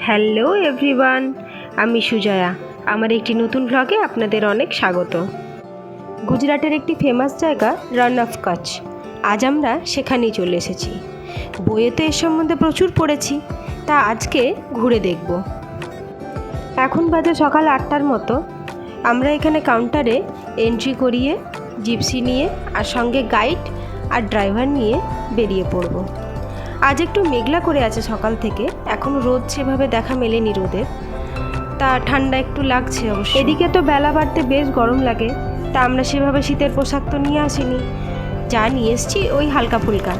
Hello everyone, আমি সুজয়া। আমার একটি নতুন ব্লগে আপনাদের অনেক স্বাগত। গুজরাটের একটি ফেমাস জায়গা রান অফ কচ্ছ। আজ আমরা সেখানেই চলে এসেছি। বইয়ে তো এর সম্বন্ধে প্রচুর পড়েছি, তা আজকে ঘুরে দেখব। এখন বাজে সকাল 8টার মতো। আমরা এখানে কাউন্টারে এন্ট্রি করিয়ে জিপসি নিয়ে আর সঙ্গে গাইড আর ড্রাইভার নিয়ে বেরিয়ে পড়ব। আজ একটু মেঘলা করে আছে সকাল থেকে, এখনও রোদ সেভাবে দেখা মেলেনি রোদের, তা ঠান্ডা একটু লাগছে অবশ্য। এদিকে তো বেলা বাড়তে বেশ গরম লাগে, তা আমরা সেভাবে শীতের পোশাক তো নিয়ে আসিনি, যা নিয়ে এসেছি ওই হালকা ফুলকা,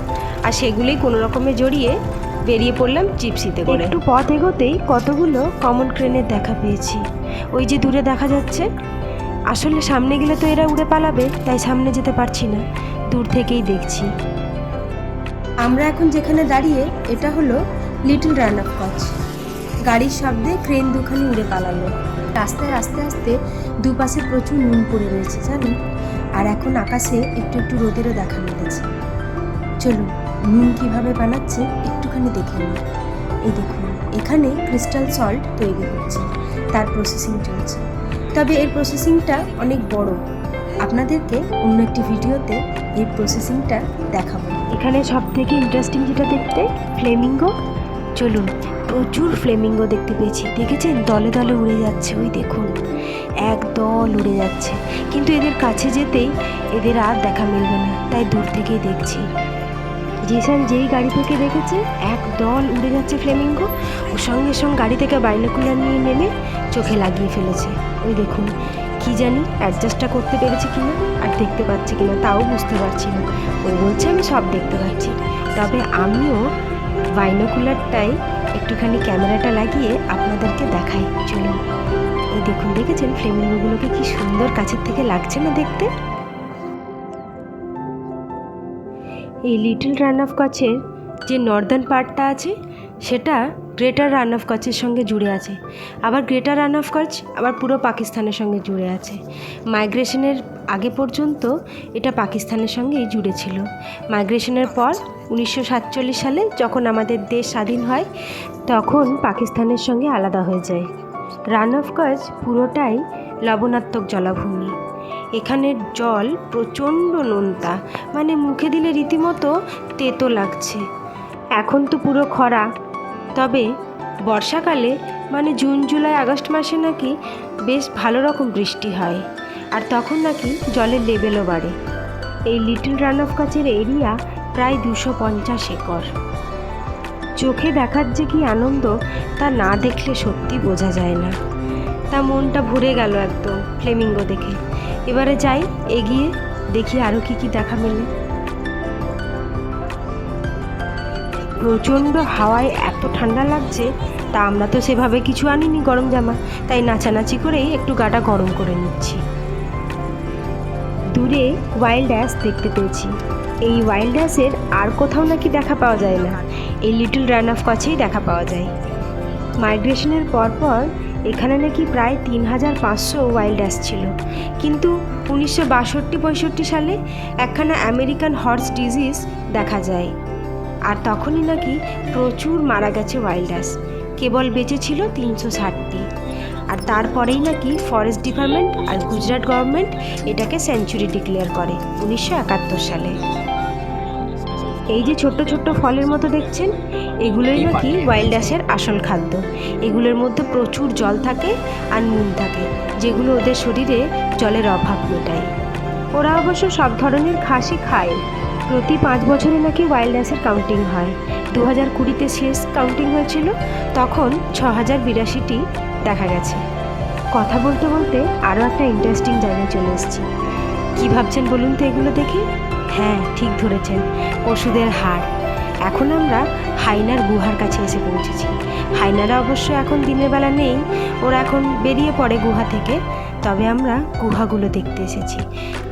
আর সেগুলোই কোনো রকমে জড়িয়ে বেরিয়ে পড়লাম জিপসিতে করে। একটু পথ এগোতেই কতগুলো কমন ক্রেনের দেখা পেয়েছি। ওই যে দূরে দেখা যাচ্ছে। আসলে সামনে গেলে তো এরা উড়ে পালাবে, তাই সামনে যেতে পারছি না, দূর থেকেই দেখছি। আমরা এখন যেখানে দাঁড়িয়ে, এটা হলো লিটল রান অফ কচ্ছ। গাড়ির শব্দে ক্রেন দুখানি উড়ে পালালো। রাস্তায় আস্তে আস্তে দুপাশে প্রচুর নুন পড়ে রয়েছে জানেন, আর এখন আকাশে একটু একটু রোদেরও দেখা মিলেছে। চলুন নুন কীভাবে বানাচ্ছে একটুখানি দেখে নিই। এই দেখুন, এখানে ক্রিস্টাল সল্ট তৈরি হচ্ছে, তার প্রসেসিং চলছে। তবে এর প্রসেসিংটা অনেক বড়, আপনাদেরকে অন্য একটি ভিডিওতে এই প্রসেসিংটা দেখাবো। এখানে সব থেকে ইন্টারেস্টিং যেটা দেখতে, ফ্লেমিঙ্গো। চলুন, প্রচুর ফ্লেমিঙ্গো দেখতে পেয়েছি। দেখেছেন, দলে দলে উড়ে যাচ্ছে, ওই দেখুন এক দল উড়ে যাচ্ছে। কিন্তু এদের কাছে যেতেই এদের আর দেখা মিলবে না, তাই দূর থেকেই দেখছি। জিসান যেই গাড়ি থেকে দেখেছে এক দল উড়ে যাচ্ছে ফ্লেমিঙ্গো, ও সঙ্গে সঙ্গে গাড়ি থেকে বাইনোকুলার নিয়ে নেমে চোখে লাগিয়ে ফেলেছে। ওই দেখুন, কি জানি অ্যাডজাস্টটা করতে পেরেছি কিনা আর দেখতে পাচ্ছি কিনা তাও বুঝতে পারছি না। ওই বলছে আমি সব দেখতে পাচ্ছি, তবে আমিও বাইনোকুলারটাই একটুখানি ক্যামেরাটা লাগিয়ে আপনাদেরকে দেখাই। চলুন, এই দেখুন, দেখেছেন ফ্লেমিঙ্গোগুলোকে কি সুন্দর কাছের থেকে লাগছে না দেখতে। এই লিটল রান অফ কচ্ছের যে নর্দার্ন পার্টটা আছে, সেটা গ্রেটার রান অফ কচ্ছের সঙ্গে জুড়ে আছে। আবার গ্রেটার রান অফ কচ্ছ আবার পুরো পাকিস্তানের সঙ্গে জুড়ে আছে। মাইগ্রেশনের আগে পর্যন্ত এটা পাকিস্তানের সঙ্গেই জুড়ে ছিল। মাইগ্রেশনের পর 1947 সালে যখন আমাদের দেশ স্বাধীন হয়, তখন পাকিস্তানের সঙ্গে আলাদা হয়ে যায়। রান অফ কচ্ছ পুরোটাই লবণাত্মক জলাভূমি। এখানের জল প্রচণ্ড নোনতা, মানে মুখে দিলে রীতিমতো তেতো লাগছে। এখন তো পুরো খরা, তবে বর্ষাকালে মানে জুন জুলাই আগস্ট মাসে নাকি বেশ ভালো রকম বৃষ্টি হয়, আর তখন নাকি জলের লেভেলও বাড়ে। এই লিটল রান অফ কচ্ছের এরিয়া প্রায় 250 একর। চোখে দেখার যে কি আনন্দ, তা না দেখলে সত্যি বোঝা যায় না। তা মনটা ভরে গেল একদম ফ্লেমিঙ্গো দেখে। এবারে যাই, এগিয়ে দেখি আরও কি কি দেখা মেলে। প্রচণ্ড হাওয়ায় এত ঠান্ডা লাগছে, তা আমরা তো সেভাবে কিছু আনিনি গরম জামা, তাই নাচানাচি করেই একটু গাটা গরম করে নিচ্ছি। দূরে ওয়াইল্ড অ্যাশ দেখতে পেয়েছি। এই ওয়াইল্ড অ্যাশের আর কোথাও নাকি দেখা পাওয়া যায় না, এই লিটল রান অফ কচ্ছেই দেখা পাওয়া যায়। মাইগ্রেশনের পরপর এখানে নাকি প্রায় 3500 ওয়াইল্ড অ্যাশ ছিল, কিন্তু 1962-65 সালে একখানা আমেরিকান হর্স ডিজিজ দেখা যায়, আর তখনই নাকি প্রচুর মারা গেছে ওয়াইল্ড অ্যাশ। কেবল বেঁচে ছিল 360টি, আর তারপরেই নাকি ফরেস্ট ডিপার্টমেন্ট আর গুজরাট গভর্নমেন্ট এটাকে সেঞ্চুরি ডিক্লেয়ার করে 1971 সালে। এই যে ছোট্ট ছোট্ট ফলের মতো দেখছেন, এগুলোই নাকি ওয়াইল্ড অ্যাশের আসল খাদ্য। এগুলোর মধ্যে প্রচুর জল থাকে আর নুন থাকে, যেগুলো ওদের শরীরে জলের অভাব মেটায়। ওরা অবশ্য সব ধরনের ঘাসই খায়। প্রতি 5 বছরে নাকি ওয়াইল্ড অ্যাশের কাউন্টিং হয়। 2020-তে শেষ কাউন্টিং হয়েছিল, তখন 6082টি দেখা গেছে। কথা বলতে বলতে আরও একটা ইন্টারেস্টিং জায়গায় চলে এসেছি। কী ভাবছেন বলুন তো এগুলো দেখে? হ্যাঁ, ঠিক ধরেছেন, পশুদের হাড়। এখন আমরা হাইনার গুহার কাছে এসে পৌঁছেছি। হাইনারা অবশ্য এখন দিনের বেলা নেই, ওরা এখন বেরিয়ে পড়ে গুহা থেকে, তবে আমরা গুহাগুলো দেখতে এসেছি।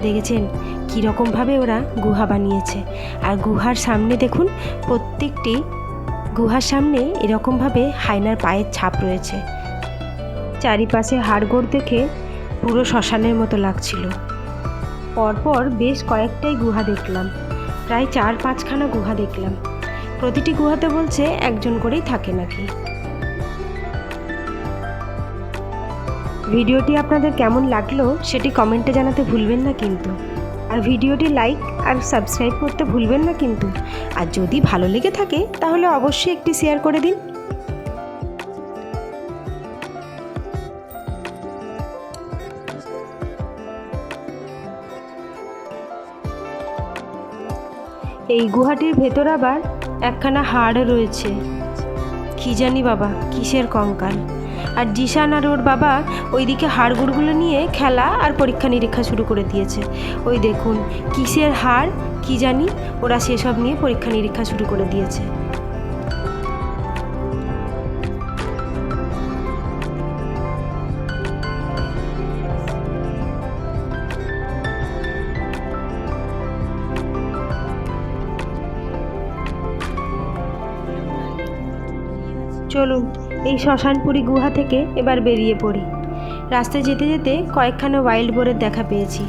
দেখেছেন কীরকমভাবে ওরা গুহা বানিয়েছে, আর গুহার সামনে দেখুন, প্রত্যেকটি গুহার সামনে এরকমভাবে হাইনার পায়ের ছাপ রয়েছে। চারিপাশে হাড়গোড় দেখে পুরো শ্মশানের মতো লাগছিল। পরপর বেশ কয়েকটাই গুহা দেখলাম, প্রায় 4-5খানা গুহা দেখলাম। প্রতিটি গুহাতে বলছে একজন করেই থাকে নাকি। ভিডিওটি আপনাদের কেমন লাগলো সেটি কমেন্টে জানাতে ভুলবেন না কিন্তু। আর ভিডিওটি লাইক আর সাবস্ক্রাইব করতে ভুলবেন না কিন্তু। আর যদি ভালো লেগে থাকে তাহলে অবশ্যই একটি শেয়ার করে দিন। এই গুহাটির ভেতর আবার একখানা হাড় রয়েছে। কি জানি বাবা কিসের কঙ্কাল। আর জিশান আর ওর বাবা ওইদিকে হাড়গুড়গুলো নিয়ে খেলা আর পরীক্ষা নিরীক্ষা শুরু করে দিয়েছে। ওই দেখুন কিসের হাড় কি জানি, ওরা সেসব নিয়ে পরীক্ষা নিরীক্ষা শুরু করে দিয়েছে। চলুন এই শ্মশানপুরী গুহা থেকে এবার বেরিয়ে পড়ি। রাস্তায় যেতে যেতে কয়েকখানা ওয়াইল্ড বোরের দেখা পেয়েছি।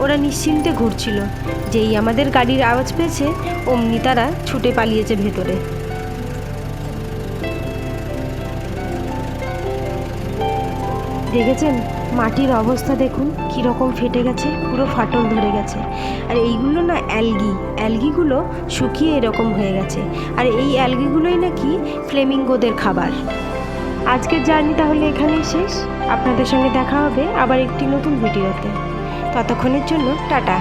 ওরা নিশ্চিন্তে ঘুরছিল। যেই আমাদের গাড়ির আওয়াজ পেয়েছে অমনি তারা ছুটে পালিয়েছে ভেতরে। দেখেছেন মাটির অবস্থা দেখুন কীরকম ফেটে গেছে, পুরো ফাটল ধরে গেছে। আর এইগুলো না অ্যালগিগুলো শুকিয়ে এরকম হয়ে গেছে। আর এই অ্যালগিগুলোই নাকি ফ্লেমিঙ্গোদের খাবার। আজকের জার্নি তাহলে এখানেই শেষ। আপনাদের সঙ্গে দেখা হবে আবার একটি নতুন ভিডিওতে। ততক্ষণের জন্য টাটা।